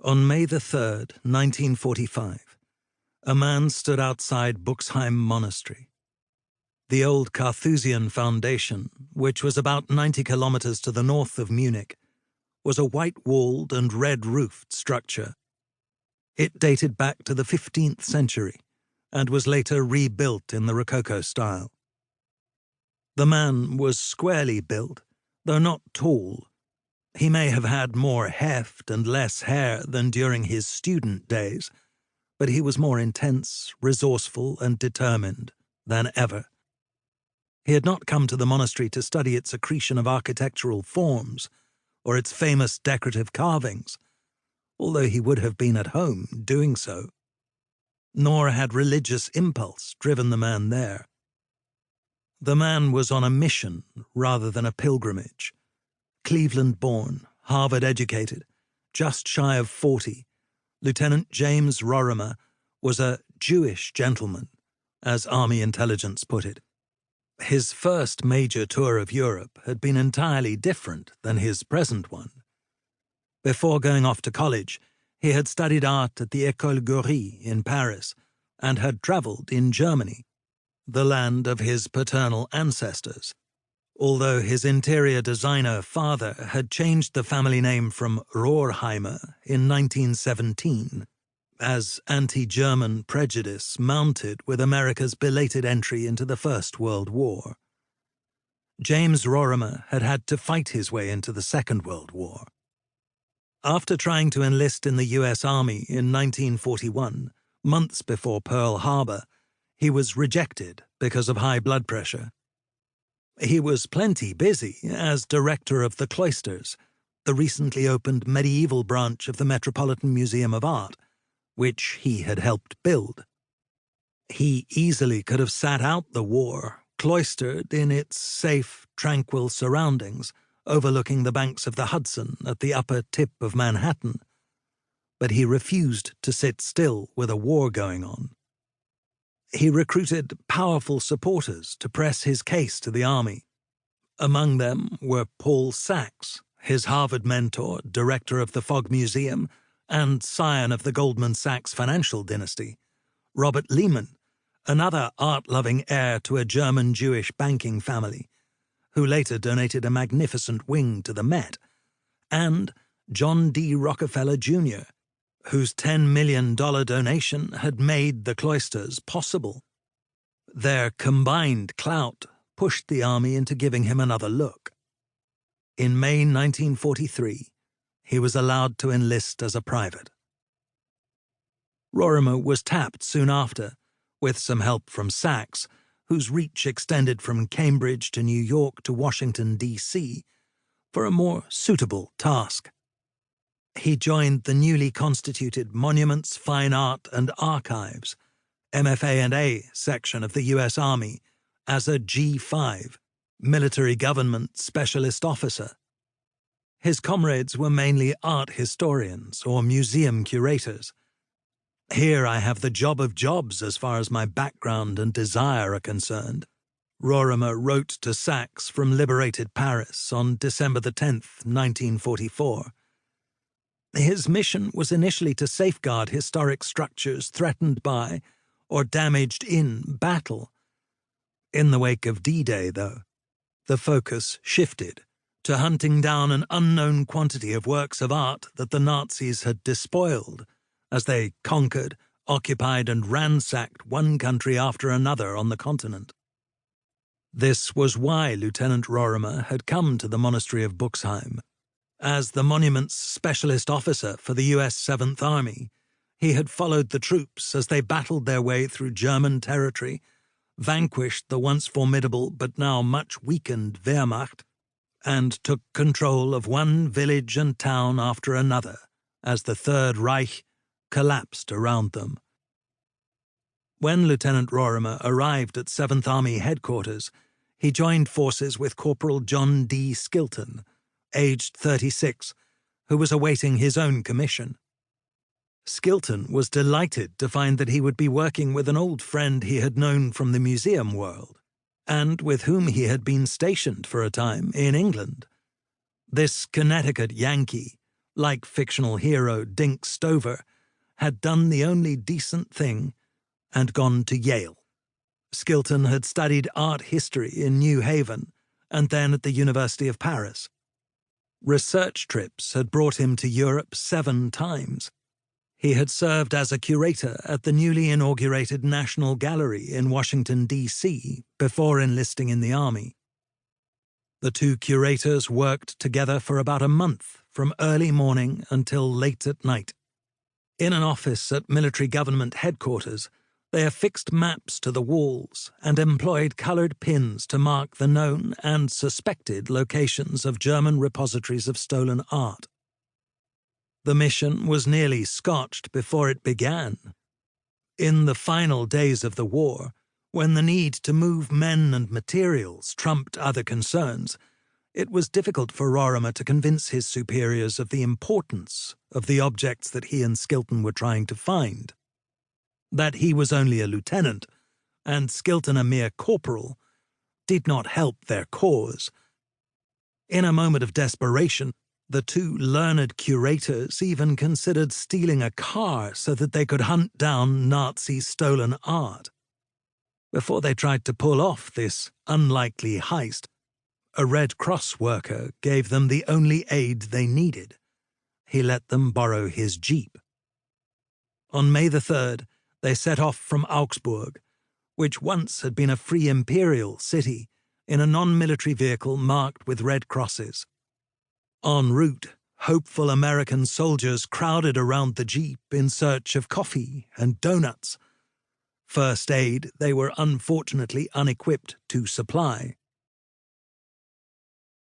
On May the 3rd, 1945, a man stood outside Buxheim Monastery. The old Carthusian foundation, which was about 90 kilometers to the north of Munich, was a white-walled and red-roofed structure. It dated back to the 15th century and was later rebuilt in the Rococo style. The man was squarely built, though not tall. He may have had more heft and less hair than during his student days, but he was more intense, resourceful, and determined than ever. He had not come to the monastery to study its accretion of architectural forms or its famous decorative carvings, although he would have been at home doing so. Nor had religious impulse driven the man there. The man was on a mission rather than a pilgrimage. Cleveland-born, Harvard-educated, just shy of 40, Lieutenant James Rorimer was a Jewish gentleman, as Army intelligence put it. His first major tour of Europe had been entirely different than his present one. Before going off to college, he had studied art at the École Goury in Paris and had traveled in Germany, the land of his paternal ancestors, although his interior designer father had changed the family name from Rohrheimer in 1917, as anti-German prejudice mounted with America's belated entry into the First World War. James Rorimer had had to fight his way into the Second World War. After trying to enlist in the U.S. Army in 1941, months before Pearl Harbor, he was rejected because of high blood pressure. He was plenty busy as director of the Cloisters, the recently opened medieval branch of the Metropolitan Museum of Art, which he had helped build. He easily could have sat out the war, cloistered in its safe, tranquil surroundings, overlooking the banks of the Hudson at the upper tip of Manhattan, but he refused to sit still with a war going on. He recruited powerful supporters to press his case to the Army. Among them were Paul Sachs, his Harvard mentor, director of the Fogg Museum, and scion of the Goldman Sachs financial dynasty, Robert Lehman, another art-loving heir to a German Jewish banking family, who later donated a magnificent wing to the Met, and John D. Rockefeller Jr., whose $10 million donation had made the Cloisters possible. Their combined clout pushed the Army into giving him another look. In May 1943, he was allowed to enlist as a private. Rorimer was tapped soon after, with some help from Sachs, whose reach extended from Cambridge to New York to Washington, D.C., for a more suitable task. He joined the newly constituted Monuments, Fine Art and Archives, MFA&A section of the U.S. Army, as a G5, Military Government Specialist Officer. His comrades were mainly art historians or museum curators. "Here I have the job of jobs as far as my background and desire are concerned," Rorimer wrote to Sachs from liberated Paris on December 10th, 1944. His mission was initially to safeguard historic structures threatened by or damaged in battle. In the wake of D-Day, though, the focus shifted to hunting down an unknown quantity of works of art that the Nazis had despoiled as they conquered, occupied, and ransacked one country after another on the continent. This was why Lieutenant Rorimer had come to the monastery of Buxheim. As the Monuments Specialist Officer for the U.S. 7th Army, he had followed the troops as they battled their way through German territory, vanquished the once formidable but now much weakened Wehrmacht, and took control of one village and town after another as the Third Reich collapsed around them. When Lieutenant Rorimer arrived at 7th Army headquarters, he joined forces with Corporal John D. Skilton, aged 36, who was awaiting his own commission. Skilton was delighted to find that he would be working with an old friend he had known from the museum world, and with whom he had been stationed for a time in England. This Connecticut Yankee, like fictional hero Dink Stover, had done the only decent thing and gone to Yale. Skilton had studied art history in New Haven and then at the University of Paris. Research trips had brought him to Europe 7 times. He had served as a curator at the newly inaugurated National Gallery in Washington, D.C., before enlisting in the Army. The 2 curators worked together for about a month, from early morning until late at night. In an office at military government headquarters, they affixed maps to the walls and employed colored pins to mark the known and suspected locations of German repositories of stolen art. The mission was nearly scotched before it began. In the final days of the war, when the need to move men and materials trumped other concerns, it was difficult for Rorimer to convince his superiors of the importance of the objects that he and Skilton were trying to find. That he was only a lieutenant, and Skilton a mere corporal, did not help their cause. In a moment of desperation, the 2 learned curators even considered stealing a car so that they could hunt down Nazi stolen art. Before they tried to pull off this unlikely heist, a Red Cross worker gave them the only aid they needed. He let them borrow his jeep. On May the 3rd, they set off from Augsburg, which once had been a free imperial city, in a non-military vehicle marked with red crosses. En route, hopeful American soldiers crowded around the jeep in search of coffee and donuts. First aid they were unfortunately unequipped to supply.